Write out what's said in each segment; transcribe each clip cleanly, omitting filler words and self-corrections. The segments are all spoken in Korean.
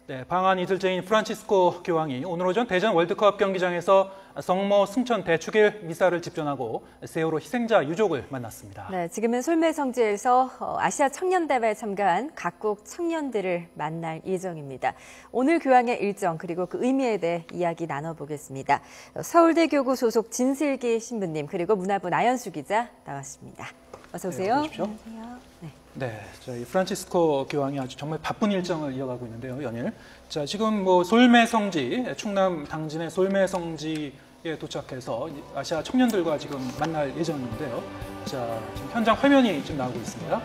네, 방한 이틀째인 프란치스코 교황이 오늘 오전 대전 월드컵 경기장에서 성모 승천 대축일 미사를 집전하고 세월호 희생자 유족을 만났습니다. 네, 지금은 솔메성지에서 아시아 청년대회에 참가한 각국 청년들을 만날 예정입니다. 오늘 교황의 일정 그리고 그 의미에 대해 이야기 나눠보겠습니다. 서울대교구 소속 진슬기 신부님 그리고 문화부 나연수 기자 나왔습니다. 어서 오세요. 네, 안녕하세요. 네, 저희 프란치스코 교황이 아주 정말 바쁜 일정을 이어가고 있는데요, 연일. 자, 지금 솔메성지, 충남 당진의 솔메성지에 도착해서 아시아 청년들과 지금 만날 예정인데요. 자, 지금 현장 화면이 지금 나오고 있습니다.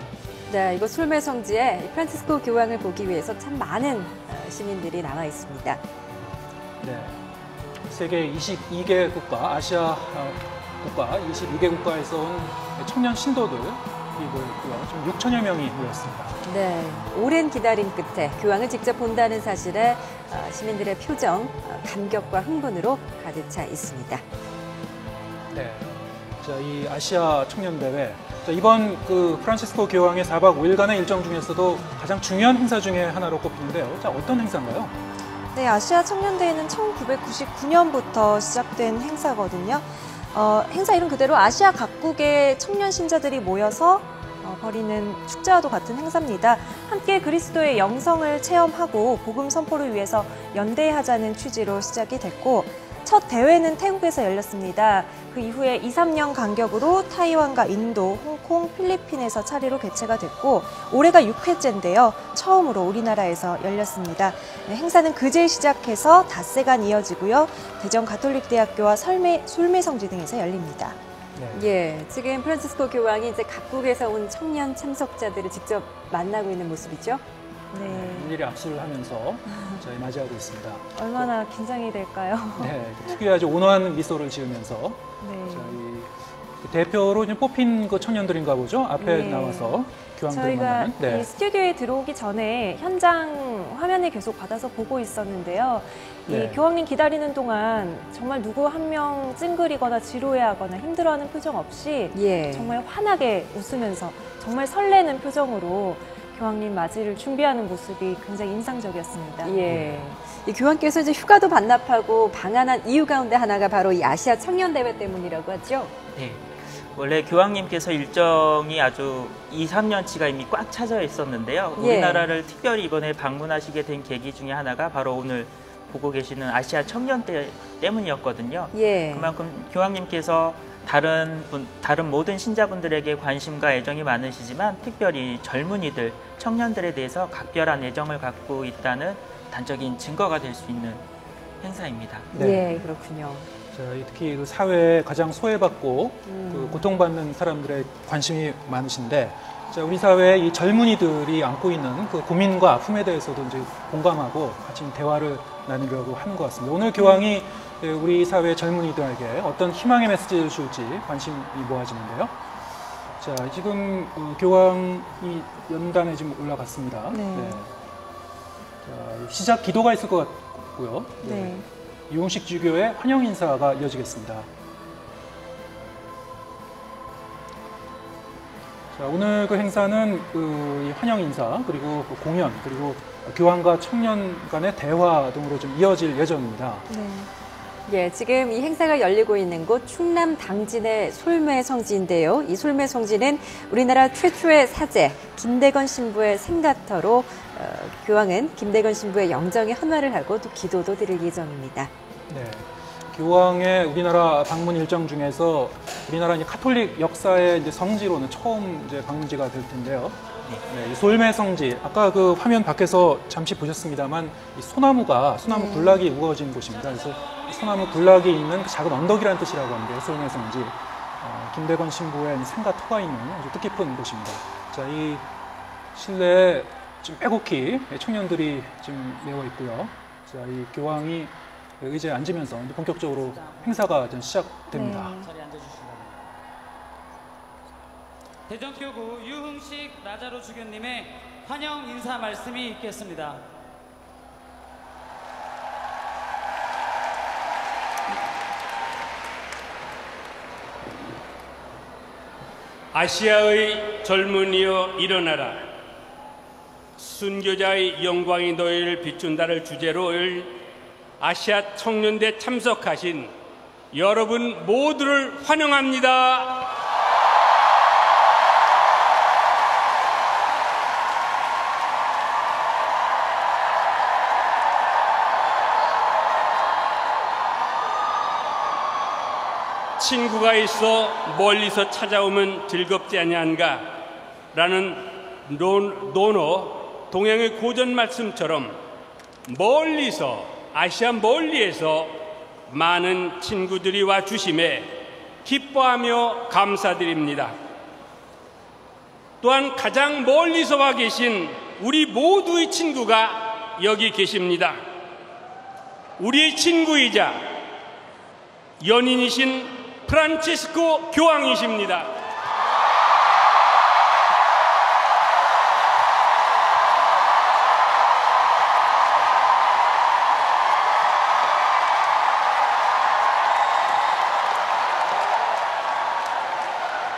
네, 이곳 솔메성지에 프란치스코 교황을 보기 위해서 참 많은 시민들이 나와 있습니다. 네, 세계 22개 국가, 아시아 국가 22개 국가에서 온 청년 신도들 이고요. 좀 6천여 명이 모였습니다. 네, 오랜 기다림 끝에 교황을 직접 본다는 사실에 시민들의 표정, 감격과 흥분으로 가득 차 있습니다. 네, 자, 이 아시아 청년대회, 자, 이번 프란치스코 교황의 4박 5일간의 일정 중에서도 가장 중요한 행사 중에 하나로 꼽히는데요. 자, 어떤 행사인가요? 네, 아시아 청년대회는 1999년부터 시작된 행사거든요. 행사 이름 그대로 아시아 각국의 청년 신자들이 모여서 벌이는 축제와도 같은 행사입니다. 함께 그리스도의 영성을 체험하고 복음 선포를 위해서 연대하자는 취지로 시작이 됐고 첫 대회는 태국에서 열렸습니다. 그 이후에 2, 3년 간격으로 타이완과 인도, 홍콩, 필리핀에서 차례로 개최가 됐고 올해가 6회째인데요. 처음으로 우리나라에서 열렸습니다. 네, 행사는 그제 시작해서 닷새간 이어지고요. 대전 가톨릭대학교와 솔메성지 등에서 열립니다. 네. 예, 지금 프란치스코 교황이 이제 각국에서 온 청년 참석자들을 직접 만나고 있는 모습이죠. 네, 일일이 악수를 하면서 저희 맞이하고 있습니다. 얼마나 긴장이 될까요? 네, 특유의 아주 온화한 미소를 지으면서 네. 저희 대표로 지금 뽑힌 그 청년들인가 보죠. 앞에 네. 나와서 교황들 저희가 만나는. 네. 이 스튜디오에 들어오기 전에 현장 화면을 계속 받아서 보고 있었는데요. 네. 이 교황님 기다리는 동안 정말 누구 한 명 찡그리거나 지루해하거나 힘들어하는 표정 없이 예. 정말 환하게 웃으면서 정말 설레는 표정으로 교황님 맞이를 준비하는 모습이 굉장히 인상적이었습니다. 예. 이 교황께서 이제 휴가도 반납하고 방한한 이유 가운데 하나가 바로 이 아시아 청년대회 때문이라고 하죠. 네. 원래 교황님께서 일정이 아주 2, 3년치가 이미 꽉 차져 있었는데요. 예. 우리나라를 특별히 이번에 방문하시게 된 계기 중에 하나가 바로 오늘 보고 계시는 아시아 청년대회 때문이었거든요. 예. 그만큼 교황님께서 다른 모든 신자분들에게 관심과 애정이 많으시지만 특별히 젊은이들, 청년들에 대해서 각별한 애정을 갖고 있다는 단적인 증거가 될 수 있는 행사입니다. 네. 예, 그렇군요. 자, 특히 그 사회에 가장 소외받고 그 고통받는 사람들의 관심이 많으신데, 자, 우리 사회의 이 젊은이들이 안고 있는 그 고민과 아픔에 대해서도 이제 공감하고 같이 대화를 나누려고 하는 것 같습니다. 오늘 교황이 우리 사회 젊은이들에게 어떤 희망의 메시지를 줄지 관심이 모아지는데요. 자, 지금 교황이 연단에 지금 올라갔습니다. 네. 자, 시작 기도가 있을 것 같고요. 네. 이용식 주교의 환영 인사가 이어지겠습니다. 자, 오늘 그 행사는 이 환영 인사 그리고 그 공연 그리고 교황과 청년 간의 대화 등으로 좀 이어질 예정입니다. 네. 예, 지금 이 행사가 열리고 있는 곳 충남 당진의 솔메성지인데요. 이 솔메성지는 우리나라 최초의 사제 김대건 신부의 생가터로 교황은 김대건 신부의 영정에 헌화를 하고 또 기도도 드릴 예정입니다. 네, 교황의 우리나라 방문 일정 중에서 우리나라 이제 카톨릭 역사의 이제 성지로는 처음 이제 방문지가 될 텐데요. 네, 이 솔메성지 아까 그 화면 밖에서 잠시 보셨습니다만 이 소나무 군락이 우거진 곳입니다. 그래서 소나무 군락이 있는 그 작은 언덕이라는 뜻이라고 하는데요. 솔메성지 김대건 신부의 생가터가 있는 아주 뜻깊은 곳입니다. 자, 이 실내에 지금 빼곡히 청년들이 지금 메워 있고요. 자, 이 교황이 의자에 앉으면서 본격적으로 행사가 시작됩니다. 네. 대전교구 유흥식 나자로 주교님의 환영 인사 말씀이 있겠습니다. 아시아의 젊은이여 일어나라. 순교자의 영광이 너희를 비춘다를 주제로 아시아 청년대 참석하신 여러분 모두를 환영합니다. 친구가 있어 멀리서 찾아오면 즐겁지 아니한가? 라는 논어 동양의 고전 말씀처럼 멀리서 아시아 멀리에서 많은 친구들이 와 주심에 기뻐하며 감사드립니다. 또한 가장 멀리서 와 계신 우리 모두의 친구가 여기 계십니다. 우리의 친구이자 연인이신 프란치스코 교황이십니다.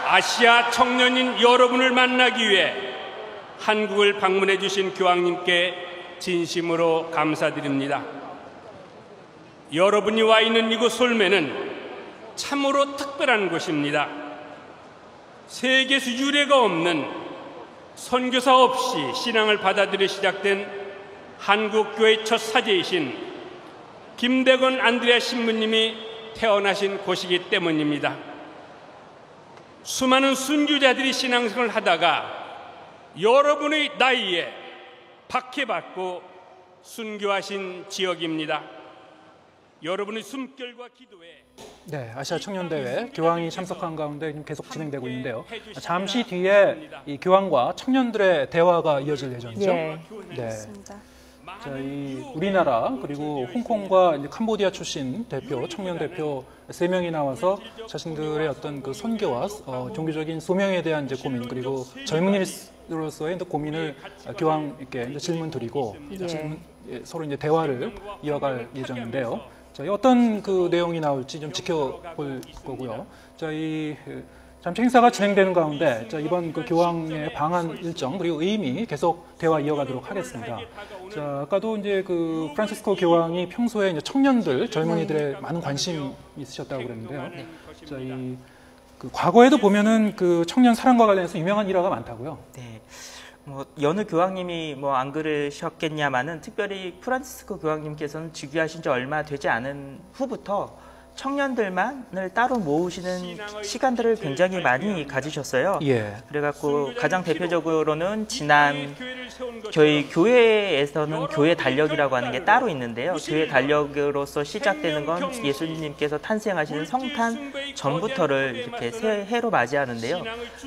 아시아 청년인 여러분을 만나기 위해 한국을 방문해 주신 교황님께 진심으로 감사드립니다. 여러분이 와 있는 이곳 솔메는 참으로 특별한 곳입니다. 세계에서 유례가 없는 선교사 없이 신앙을 받아들여 시작된 한국교회 첫 사제이신 김대건 안드레아 신부님이 태어나신 곳이기 때문입니다. 수많은 순교자들이 신앙생활을 하다가 여러분의 나이에 박해받고 순교하신 지역입니다. 여러분의 숨결과 기도에 네, 아시아 청년대회 교황이 참석한 가운데 계속 진행되고 있는데요. 잠시 뒤에 이 교황과 청년들의 대화가 이어질 예정이죠. 예. 네. 자, 이 우리나라 그리고 홍콩과 이제 캄보디아 출신 대표, 청년 대표 3명이 나와서 자신들의 어떤 그 선교와 종교적인 소명에 대한 이제 고민 그리고 젊은이로서의 고민을 교황께 이제 질문 드리고 서로 이제 대화를 이어갈 예정인데요. 자, 어떤 그 내용이 나올지 좀 지켜볼 거고요. 자, 이 잠시 행사가 진행되는 가운데 자, 이번 그 교황의 방한 일정 그리고 의미 계속 대화 이어가도록 하겠습니다. 자, 아까도 이제 그 프란치스코 교황이 평소에 이제 청년들, 젊은이들의 많은 관심이 있으셨다고 그랬는데요. 자, 이 그 과거에도 보면은 그 청년 사랑과 관련해서 유명한 일화가 많다고요. 네. 뭐 여느 교황님이 뭐 안 그러셨겠냐마는 특별히 프란치스코 교황님께서는 즉위하신 지 얼마 되지 않은 후부터 청년들만을 따로 모으시는 시간들을 굉장히 많이 가지셨어요. 예. 그래갖고 가장 대표적으로는 지난 저희 교회에서는 교회 달력이라고 하는 게 따로 있는데요. 교회 달력으로서 시작되는 건 예수님께서 탄생하시는 성탄 전부터를 이렇게 새해로 맞이하는데요.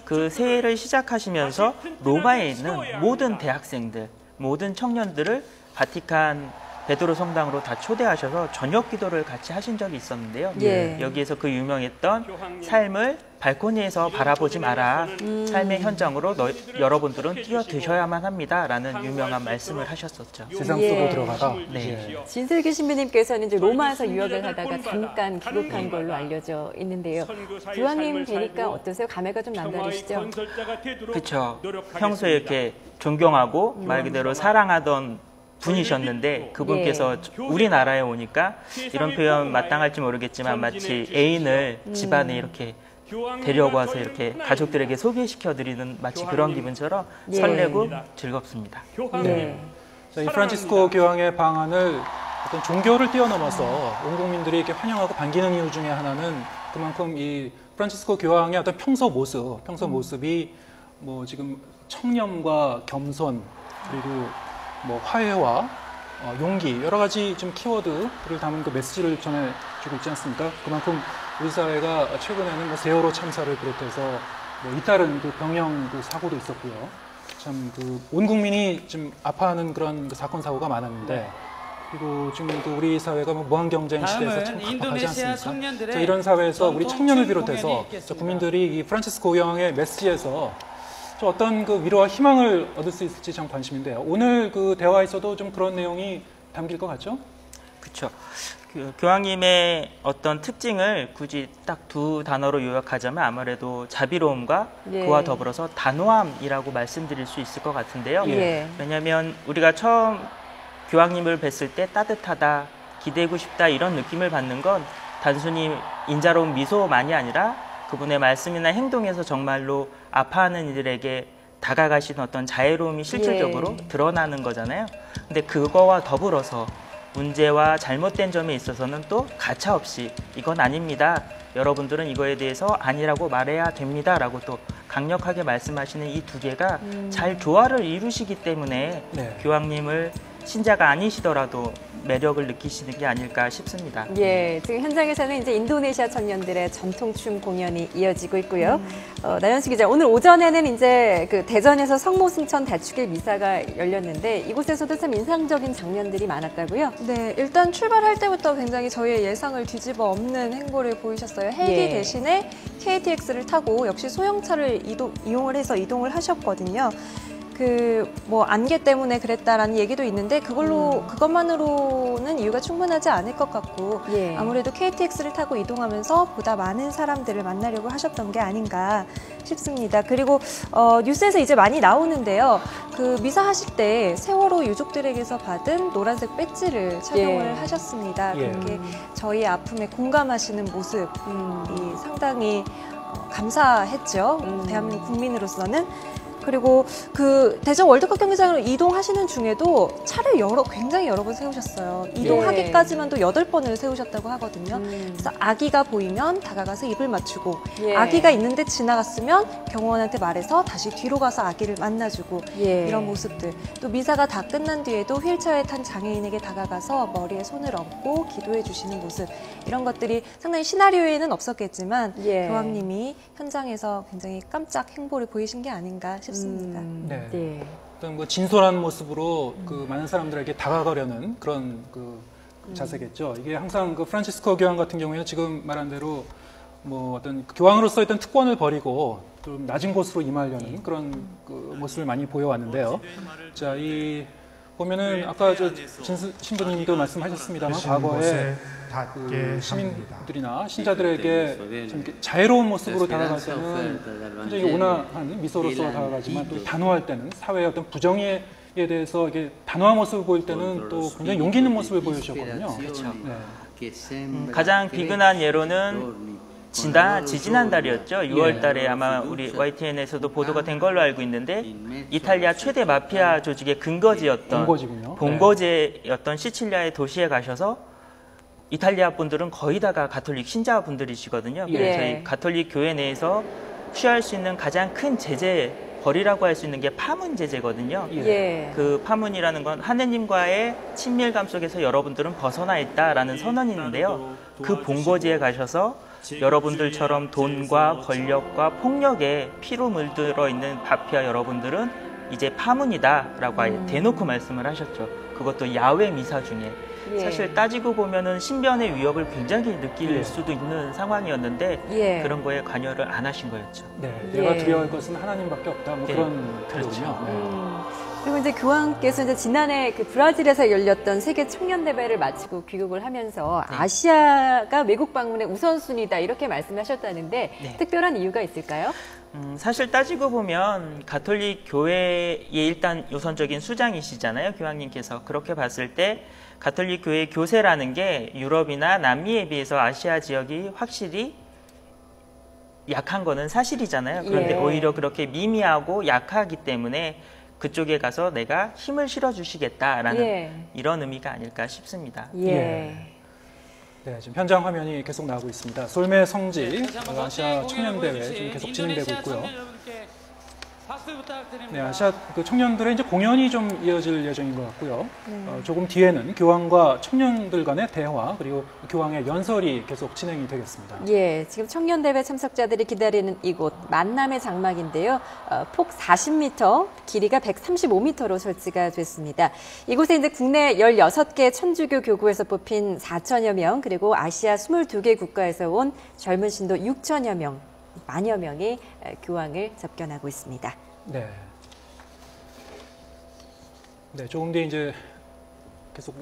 그 새해를 시작하시면서 로마에 있는 모든 대학생들, 모든 청년들을 바티칸 베드로 성당으로 다 초대하셔서 저녁 기도를 같이 하신 적이 있었는데요. 예. 여기에서 그 유명했던 삶을 발코니에서 바라보지 마라. 삶의 현장으로 여러분들은 뛰어드셔야만 합니다. 라는 유명한 말씀을 하셨었죠. 세상 속으로 들어가라. 네. 예. 진슬기 신부님께서는 이제 로마에서 유학을 하다가 잠깐 귀국한 걸로 알려져 있는데요. 교황님 뵈니까 어떠세요? 감회가 좀 남다르시죠? 그렇죠. 평소에 이렇게 존경하고 말 그대로 사랑하던 분이셨는데 그분께서 우리나라에 오니까 이런 표현 마땅할지 모르겠지만 마치 애인을 집안에 이렇게 데려고 와서 이렇게 가족들에게 소개시켜드리는 마치 그런 기분처럼 설레고 즐겁습니다. 네. 자, 이 프란치스코 교황의 방안을 어떤 종교를 뛰어넘어서 온 국민들이 이렇게 환영하고 반기는 이유 중에 하나는 그만큼 이 프란치스코 교황의 어떤 평소 모습이 뭐 지금 청렴과 겸손 그리고 뭐 화해와 용기 여러 가지 좀 키워드를 담은 그 메시지를 전해주고 있지 않습니까? 그만큼 우리 사회가 최근에는 뭐 세월호 참사를 비롯해서 뭐 잇따른 그 병영 그 사고도 있었고요. 참 그 온 국민이 좀 아파하는 그런 그 사건 사고가 많았는데 그리고 지금 그 우리 사회가 뭐 무한 경쟁 시대에서 참 각박하지 않습니까? 자, 이런 사회에서 우리 청년을 비롯해서 국민들이 이 프란치스코 교황의 메시지에서 좀 어떤 그 위로와 희망을 얻을 수 있을지 참 관심인데요. 오늘 그 대화에서도 좀 그런 내용이 담길 것 같죠? 그렇죠. 교황님의 어떤 특징을 굳이 딱 두 단어로 요약하자면 아무래도 자비로움과 예. 그와 더불어서 단호함이라고 말씀드릴 수 있을 것 같은데요. 예. 왜냐하면 우리가 처음 교황님을 뵀을 때 따뜻하다, 기대고 싶다 이런 느낌을 받는 건 단순히 인자로운 미소만이 아니라 그분의 말씀이나 행동에서 정말로 아파하는 이들에게 다가가신 어떤 자애로움이 실질적으로 드러나는 거잖아요. 근데 그거와 더불어서 문제와 잘못된 점에 있어서는 또 가차없이 이건 아닙니다. 여러분들은 이거에 대해서 아니라고 말해야 됩니다. 라고 또 강력하게 말씀하시는 이 두 개가 잘 조화를 이루시기 때문에 교황님을 신자가 아니시더라도 매력을 느끼시는 게 아닐까 싶습니다. 예, 지금 현장에서는 이제 인도네시아 청년들의 전통춤 공연이 이어지고 있고요. 나연수 기자, 오늘 오전에는 이제 그 대전에서 성모승천 대축일 미사가 열렸는데 이곳에서도 참 인상적인 장면들이 많았다고요? 네, 일단 출발할 때부터 굉장히 저희의 예상을 뒤집어 엎는 행보를 보이셨어요. 헬기 대신에 KTX를 타고 역시 소형차를 이용을 해서 이동을 하셨거든요. 뭐 안개 때문에 그랬다라는 얘기도 있는데 그것만으로는 이유가 충분하지 않을 것 같고 아무래도 KTX를 타고 이동하면서 보다 많은 사람들을 만나려고 하셨던 게 아닌가 싶습니다. 그리고 뉴스에서 이제 많이 나오는데요. 그 미사하실 때 세월호 유족들에게서 받은 노란색 배지를 착용을 하셨습니다. 그렇게 저희의 아픔에 공감하시는 모습이 상당히 감사했죠. 대한민국 국민으로서는. 그리고 그 대전 월드컵 경기장으로 이동하시는 중에도 차를 굉장히 여러 번 세우셨어요. 이동하기까지만도 8번을 세우셨다고 하거든요. 그래서 아기가 보이면 다가가서 입을 맞추고 아기가 있는데 지나갔으면 경호원한테 말해서 다시 뒤로 가서 아기를 만나주고 이런 모습들. 또 미사가 다 끝난 뒤에도 휠체어에 탄 장애인에게 다가가서 머리에 손을 얹고 기도해 주시는 모습. 이런 것들이 상당히 시나리오에는 없었겠지만 교황님이 현장에서 굉장히 깜짝 행보를 보이신 게 아닌가 싶습니다. 어떤 뭐 진솔한 모습으로 그 많은 사람들에게 다가가려는 그런 그 자세겠죠. 이게 항상 그 프란치스코 교황 같은 경우에는 지금 말한 대로 뭐 어떤 교황으로서 어떤 특권을 버리고 좀 낮은 곳으로 임하려는 그런 그 모습을 많이 보여왔는데요. 자, 이 보면은 아까 저 신부님도 말씀하셨습니다만 과거에 그 시민들이나 신자들에게 좀 이렇게 자애로운 모습으로 다가갈 때는 굉장히 온화한 미소로서 다가가지만 또 단호할 때는 사회의 어떤 부정에 대해서 이게 단호한 모습을 보일 때는 또 굉장히 용기 있는 모습을 보여주셨거든요. 그렇죠. 가장 비근한 예로는 지지난달이었죠. 6월 달에 아마 우리 YTN에서도 보도가 된 걸로 알고 있는데 이탈리아 최대 마피아 조직의 근거지였던 본거제였던 시칠리아의 도시에 가셔서 이탈리아 분들은 거의 다가 가톨릭 신자분들이시거든요. 저희 가톨릭 교회 내에서 취할 수 있는 가장 큰 벌이라고 할 수 있는 게 파문 제재거든요. 그 파문이라는 건 하느님과의 친밀감 속에서 여러분들은 벗어나 있다라는 선언이 있는데요. 그 본거지에 가셔서 여러분들처럼 돈과 권력과 폭력에 피로 물들어 있는 마피아 여러분들은 이제 파문이다라고 아예 대놓고 말씀을 하셨죠. 그것도 야외 미사 중에. 사실 따지고 보면은 신변의 위협을 굉장히 느낄 수도 있는 상황이었는데 그런 거에 관여를 안 하신 거였죠. 내가 두려워할 것은 하나님밖에 없다. 뭐 그런 거군요. 그리고 이제 교황께서 이제 지난해 그 브라질에서 열렸던 세계 청년 대회를 마치고 귀국을 하면서 아시아가 외국 방문의 우선순위다 이렇게 말씀하셨다는데 특별한 이유가 있을까요? 사실 따지고 보면 가톨릭 교회의 일단 우선적인 수장이시잖아요, 교황님께서. 그렇게 봤을 때 가톨릭 교회의 교세라는 게 유럽이나 남미에 비해서 아시아 지역이 확실히 약한 거는 사실이잖아요. 그런데 오히려 그렇게 미미하고 약하기 때문에 그쪽에 가서 내가 힘을 실어주시겠다라는 이런 의미가 아닐까 싶습니다. 지금 현장 화면이 계속 나오고 있습니다. 솔메 성지 아시아 청년대회 지금 계속 진행되고 있고요. 아시아 그 청년들의 이제 공연이 좀 이어질 예정인 것 같고요. 조금 뒤에는 교황과 청년들 간의 대화 그리고 교황의 연설이 계속 진행이 되겠습니다. 지금 청년대회 참석자들이 기다리는 이곳 만남의 장막인데요. 폭 40m, 길이가 135m로 설치가 됐습니다. 이곳에 이제 국내 16개 천주교 교구에서 뽑힌 4천여 명 그리고 아시아 22개 국가에서 온 젊은 신도 6천여 명, 만여 명이 교황을 접견하고 있습니다. 조금 뒤에 이제 계속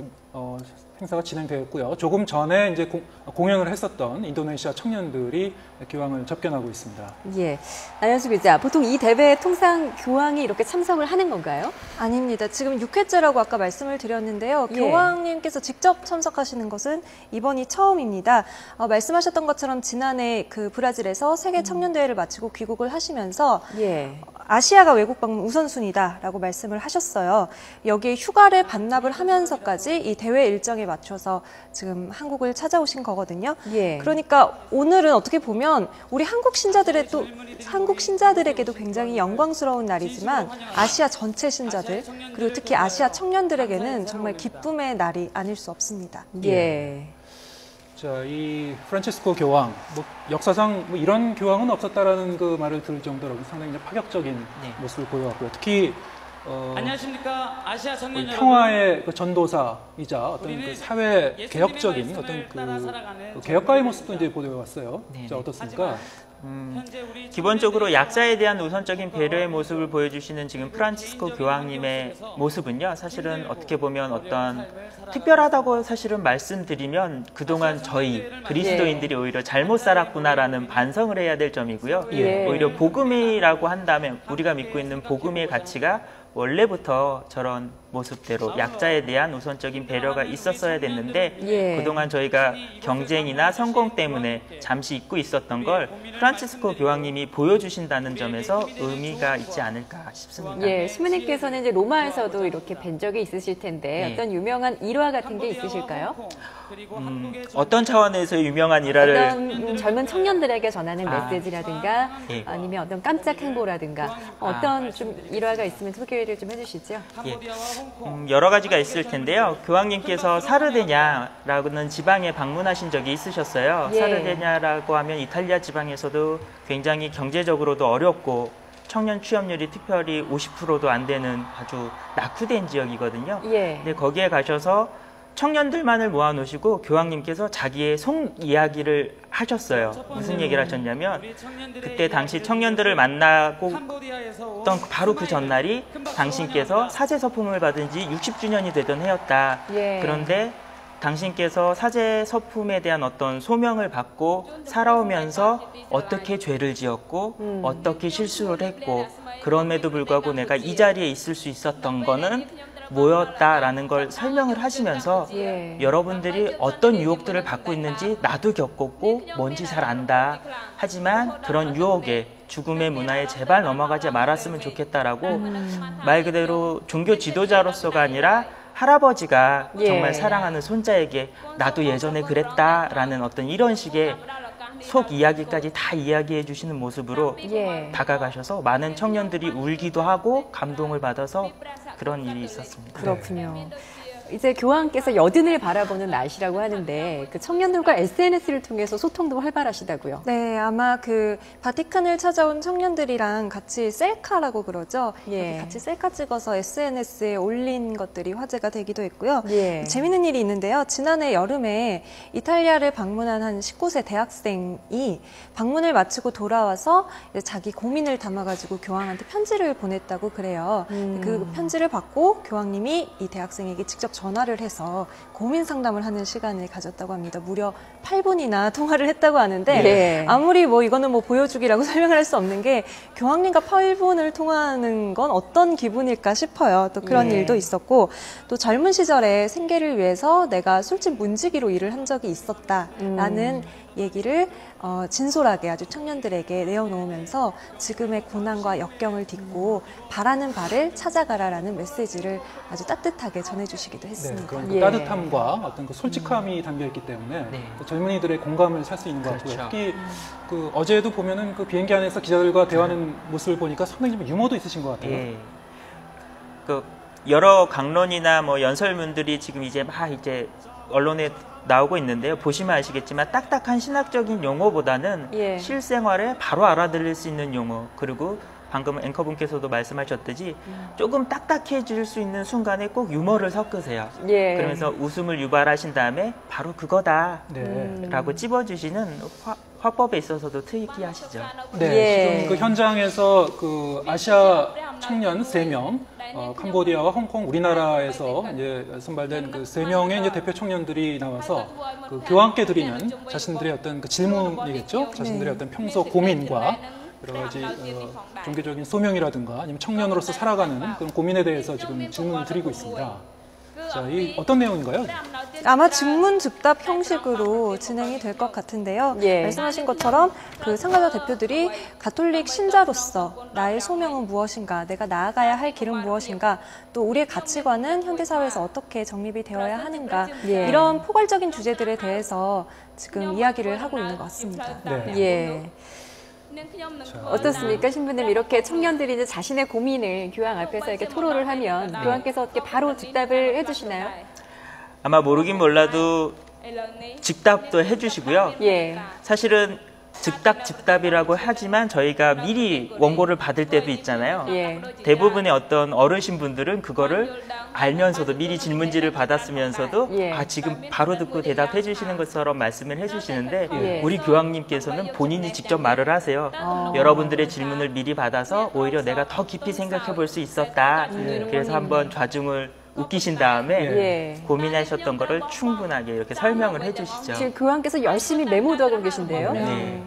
행사가 진행되었고요. 조금 전에 이제 공연을 했었던 인도네시아 청년들이 교황을 접견하고 있습니다. 예, 안현수 기자, 보통 이 대회에 통상 교황이 이렇게 참석을 하는 건가요? 아닙니다. 지금 6회째라고 아까 말씀을 드렸는데요. 예. 교황님께서 직접 참석하시는 것은 이번이 처음입니다. 말씀하셨던 것처럼 지난해 그 브라질에서 세계 청년대회를 마치고 귀국을 하시면서 예. 아시아가 외국 방문 우선순위다라고 말씀을 하셨어요. 여기에 휴가를 반납을 하면서까지 이 대회 일정에 맞춰서 지금 한국을 찾아오신 거거든요. 예. 그러니까 오늘은 어떻게 보면 우리 한국 신자들에게도 굉장히 영광스러운 날이지만 아시아 전체 신자들 그리고 특히 아시아 청년들에게는 정말 기쁨의 날이 아닐 수 없습니다. 예. 자, 이 프란치스코 교황, 역사상 이런 교황은 없었다라는 그 말을 들을 정도로 상당히 이제 파격적인 모습을 보여왔고요. 특히 안녕하십니까 아시아 청년 여러분. 평화의 그 전도사이자 어떤 그 사회 개혁적인 어떤 그 개혁가의 모습도 이제 보도해 왔어요. 자, 어떻습니까? 기본적으로 약자에 대한 우선적인 배려의 모습을 보여주시는 지금 프란치스코 교황님의 모습은요, 사실은 어떻게 보면 어떤 특별하다고 사실은 말씀드리면 그동안 저희 그리스도인들이 오히려 잘못 살았구나라는 반성을 해야 될 점이고요. 예. 오히려 복음이라고 한다면 우리가 믿고 있는 복음의 가치가 원래부터 저런 모습대로 약자에 대한 우선적인 배려가 있었어야 됐는데 예. 그동안 저희가 경쟁이나 성공 때문에 잠시 잊고 있었던 걸 프란치스코 교황님이 보여주신다는 점에서 의미가 있지 않을까 싶습니다. 예, 신부님께서는 이제 로마에서도 이렇게 뵌 적이 있으실 텐데 어떤 유명한 일화 같은 게 있으실까요? 어떤 차원에서 유명한 일화를 어떤 젊은 청년들에게 전하는 아. 메시지라든가 예. 아니면 어떤 깜짝 행보라든가 어떤 좀 일화가 있으면 소개를 좀 해주시죠. 예. 여러 가지가 있을 텐데요. 교황님께서 사르데냐라는 지방에 방문하신 적이 있으셨어요. 예. 사르데냐라고 하면 이탈리아 지방에서도 굉장히 경제적으로도 어렵고 청년 취업률이 특별히 50%도 안 되는 아주 낙후된 지역이거든요. 예. 근데 거기에 가셔서 청년들만을 모아놓으시고 교황님께서 자기의 속 이야기를 하셨어요. 무슨 얘기를 하셨냐면 그때 당시 청년들을 만나고 던 바로 그 전날이 당신께서 사제 서품을 받은 지 60주년이 되던 해였다. 예. 그런데 당신께서 사제 서품에 대한 어떤 소명을 받고 살아오면서 어떻게 죄를 지었고 어떻게 실수를 했고 그럼에도 불구하고 내가 이 자리에 있을 수 있었던 거는 뭐였다라는 걸 설명을 하시면서 예. 여러분들이 어떤 유혹들을 받고 있는지 나도 겪었고 뭔지 잘 안다. 하지만 그런 유혹에 죽음의 문화에 제발 넘어가지 말았으면 좋겠다라고 말 그대로 종교 지도자로서가 아니라 할아버지가 예. 정말 사랑하는 손자에게 나도 예전에 그랬다라는 어떤 이런 식의 속 이야기까지 다 이야기해 주시는 모습으로 예. 다가가셔서 많은 청년들이 울기도 하고 감동을 받아서 그런 일이 있었습니다. 그렇군요. 이제 교황께서 여든을 바라보는 날씨라고 하는데 그 청년들과 SNS를 통해서 소통도 활발하시다고요. 네, 아마 그 바티칸을 찾아온 청년들이랑 같이 셀카라고 그러죠. 예. 이렇게 같이 셀카 찍어서 SNS에 올린 것들이 화제가 되기도 했고요. 예. 재미있는 일이 있는데요. 지난해 여름에 이탈리아를 방문한 한 19세 대학생이 방문을 마치고 돌아와서 이제 자기 고민을 담아가지고 교황한테 편지를 보냈다고 그래요. 그 편지를 받고 교황님이 이 대학생에게 직접 전화를 해서 고민 상담을 하는 시간을 가졌다고 합니다. 무려 8분이나 통화를 했다고 하는데 예. 아무리 이거는 보여주기라고 설명을 할 수 없는 게 교황님과 8분을 통화하는 건 어떤 기분일까 싶어요. 또 그런 예. 일도 있었고 또 젊은 시절에 생계를 위해서 내가 술집 문지기로 일을 한 적이 있었다라는 얘기를 진솔하게 아주 청년들에게 내어놓으면서 지금의 고난과 역경을 딛고 바라는 바를 찾아가라라는 메시지를 아주 따뜻하게 전해주시기도 했습니다. 네, 그런 그 예. 따뜻함과 어떤 그 솔직함이 담겨 있기 때문에 네. 그 젊은이들의 공감을 살 수 있는 것 같고요. 그렇죠. 특히 그 어제도 보면은 그 비행기 안에서 기자들과 대화하는 모습을 보니까 상당히 좀 유머도 있으신 것 같아요. 예. 그 여러 강론이나 연설문들이 지금 이제 언론에 나오고 있는데요. 보시면 아시겠지만 딱딱한 신학적인 용어보다는 예. 실생활에 바로 알아들을 수 있는 용어, 그리고 방금 앵커분께서도 말씀하셨듯이 조금 딱딱해질 수 있는 순간에 꼭 유머를 섞으세요. 예. 그러면서 웃음을 유발하신 다음에 바로 그거다 네. 라고 찝어주시는 화법에 있어서도 특이하시죠. 네, 예. 지금 그 현장에서 그 아시아 청년 3명, 캄보디아와 홍콩, 우리나라에서 이제 선발된 그 3명의 이제 대표 청년들이 나와서 그 교황께 드리는 자신들의 어떤 그 질문이겠죠. 자신들의 어떤 평소 고민과 여러 가지 종교적인 소명이라든가 아니면 청년으로서 살아가는 그런 고민에 대해서 지금 질문을 드리고 있습니다. 자, 이 어떤 내용인가요? 아마 증문즉답 형식으로 진행이 될 것 같은데요. 예. 말씀하신 것처럼 그 참가자 대표들이 가톨릭 신자로서 나의 소명은 무엇인가, 내가 나아가야 할 길은 무엇인가, 또 우리의 가치관은 현대사회에서 어떻게 정립이 되어야 하는가, 예. 이런 포괄적인 주제들에 대해서 지금 이야기를 하고 있는 것 같습니다. 네. 예. 어떻습니까? 신부님, 이렇게 청년들이 이제 자신의 고민을 교황 앞에서 이렇게 토로를 하면 교황께서 어떻게 바로 즉답을 해주시나요? 아마 모르긴 몰라도 즉답도 해주시고요. 예. 사실은 즉답이라고 하지만 저희가 미리 원고를 받을 때도 있잖아요. 예. 대부분의 어떤 어르신분들은 그거를 알면서도 미리 질문지를 받았으면서도 예. 지금 바로 듣고 대답해 주시는 것처럼 말씀을 해 주시는데 예. 우리 교황님께서는 본인이 직접 말을 하세요. 여러분들의 질문을 미리 받아서 오히려 내가 더 깊이 생각해 볼 수 있었다. 그래서 한번 좌중을 웃기신 다음에 예. 고민하셨던 거를 충분하게 이렇게 설명을 해 주시죠. 지금 교황께서 열심히 메모도 하고 계신데요. 네.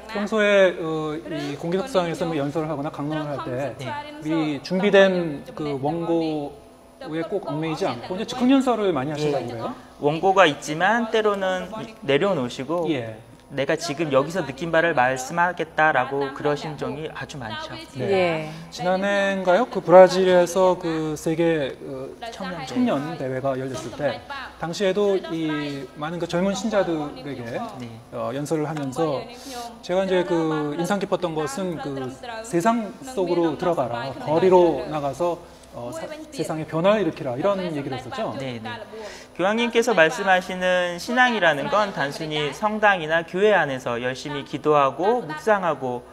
평소에 이 공개석상에서 뭐 연설을 하거나 강론을 할 때 이 준비된 그 원고에 꼭 얽매이지 않고 이제 즉흥 연설을 많이 하신다고 그래요? 원고가 있지만 때로는 내려놓으시고 예. 내가 지금 여기서 느낀 바를 말씀하겠다라고 그러신 적이 아주 많죠. 네. 예. 지난해인가요? 그 브라질에서 그 세계 청년 대회가 열렸을 때 당시에도 이 많은 그 젊은 신자들에게 연설을 하면서 제가 이제 그 인상 깊었던 것은 그 세상 속으로 들어가라, 거리로 나가서 세상에 변화를 일으키라, 이런 얘기를 했었죠. 네. 교황님께서 말씀하시는 신앙이라는 건 단순히 성당이나 교회 안에서 열심히 기도하고 묵상하고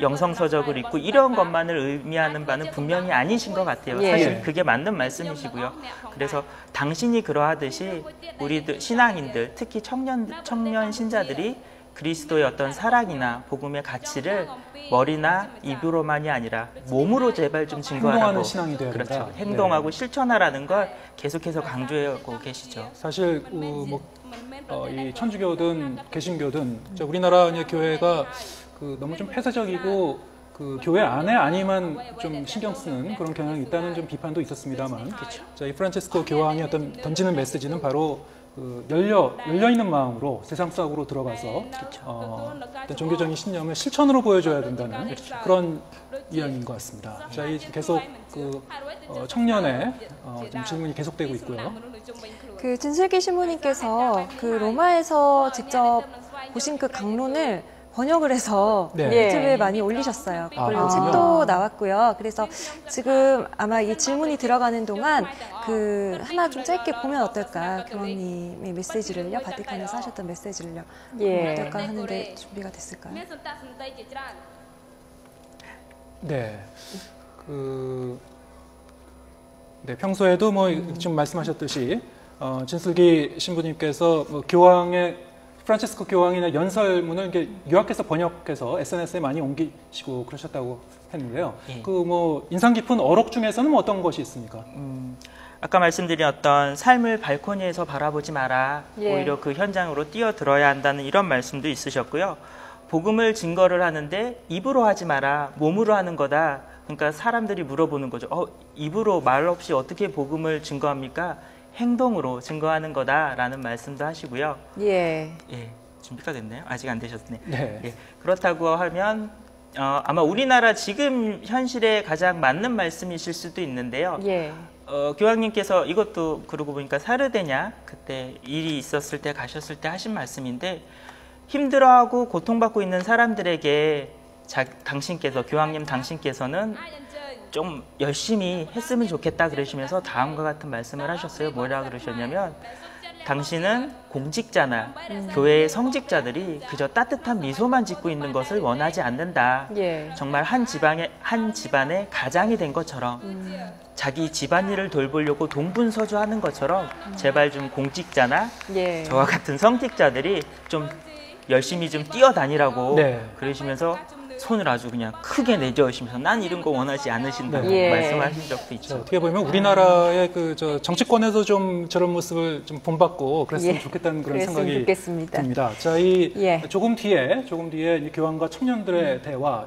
영성서적을 읽고 이런 것만을 의미하는 바는 분명히 아니신 것 같아요. 예. 사실 그게 맞는 말씀이시고요. 그래서 당신이 그러하듯이 우리들 신앙인들, 특히 청년 신자들이 그리스도의 어떤 사랑이나 복음의 가치를 머리나 입으로만이 아니라 몸으로 제발 좀 증거하라고. 행동하는 신앙이 되어야 된다. 그렇죠. 행동하고 네. 실천하라는 걸 계속해서 강조하고 계시죠. 사실 이 천주교든 개신교든 우리나라 이제 교회가 그 너무 좀 폐쇄적이고 그 교회 안에 아니만 좀 신경 쓰는 그런 경향이 있다는 좀 비판도 있었습니다만, 자, 이 프란체스코 교황이 어떤 던지는 메시지는 바로 그 열려 있는 마음으로 세상 속으로 들어가서 어떤 종교적인 신념을 실천으로 보여줘야 된다는 그런 이야기인 것 같습니다. 자, 이 계속 그 청년의 좀 질문이 계속되고 있고요. 그 진슬기 신부님께서 그 로마에서 직접 보신 그 강론을 번역을 해서 네. 유튜브에 많이 올리셨어요. 그리고 책도 나왔고요. 그래서 지금 아마 이 질문이 들어가는 동안 그 하나 좀 짧게 보면 어떨까, 교황님의 메시지를요, 바티칸에서 하셨던 메시지를요, 예. 어떨까 하는데 준비가 됐을까요? 네, 평소에도 뭐 지금 말씀하셨듯이 진슬기 신부님께서 뭐 프란체스코 교황이나 연설문을 이렇게 요약해서 번역해서 SNS에 많이 옮기시고 그러셨다고 했는데요. 예. 그 뭐 인상 깊은 어록 중에서는 뭐 어떤 것이 있습니까? 아까 말씀드린 어떤 삶을 발코니에서 바라보지 마라. 예. 오히려 그 현장으로 뛰어들어야 한다는 이런 말씀도 있으셨고요. 복음을 증거를 하는데 입으로 하지 마라. 몸으로 하는 거다. 그러니까 사람들이 물어보는 거죠. 입으로 말 없이 어떻게 복음을 증거합니까? 행동으로 증거하는 거다라는 말씀도 하시고요. 예. 예, 준비가 됐나요? 아직 안 되셨네. 네. 예, 그렇다고 하면 아마 우리나라 지금 현실에 가장 맞는 말씀이실 수도 있는데요. 예. 교황님께서 이것도 그러고 보니까 사르데냐 그때 일이 있었을 때 가셨을 때 하신 말씀인데, 힘들어하고 고통받고 있는 사람들에게 교황님 당신께서는 좀 열심히 했으면 좋겠다 그러시면서 다음과 같은 말씀을 하셨어요. 뭐라 그러셨냐면, 당신은 공직자나 교회의 성직자들이 그저 따뜻한 미소만 짓고 있는 것을 원하지 않는다. 예. 정말 한 집안의 가장이 된 것처럼 자기 집안일을 돌보려고 동분서주하는 것처럼 제발 좀 공직자나 예. 저와 같은 성직자들이 좀 열심히 좀 뛰어다니라고 네. 그러시면서 손을 아주 그냥 크게 내저으시면서 난 이런 거 원하지 않으신다고 네. 말씀하신 적도 있죠. 어떻게 보면 우리나라의 정치권에서 좀 저런 모습을 좀 본받고 그랬으면 예, 좋겠다는 그런 그랬으면 생각이 좋겠습니다. 듭니다. 자, 예. 조금 뒤에 이 교황과 청년들의 대화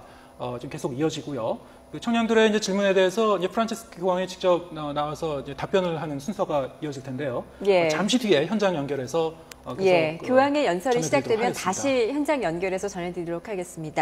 좀 계속 이어지고요. 그 청년들의 이제 질문에 대해서 이제 프란치스코 교황이 직접 나와서 이제 답변을 하는 순서가 이어질 텐데요. 예. 잠시 뒤에 현장 연결해서 계속 예, 교황의 연설이 전해드리도록 시작되면 하겠습니다. 다시 현장 연결해서 전해드리도록 하겠습니다.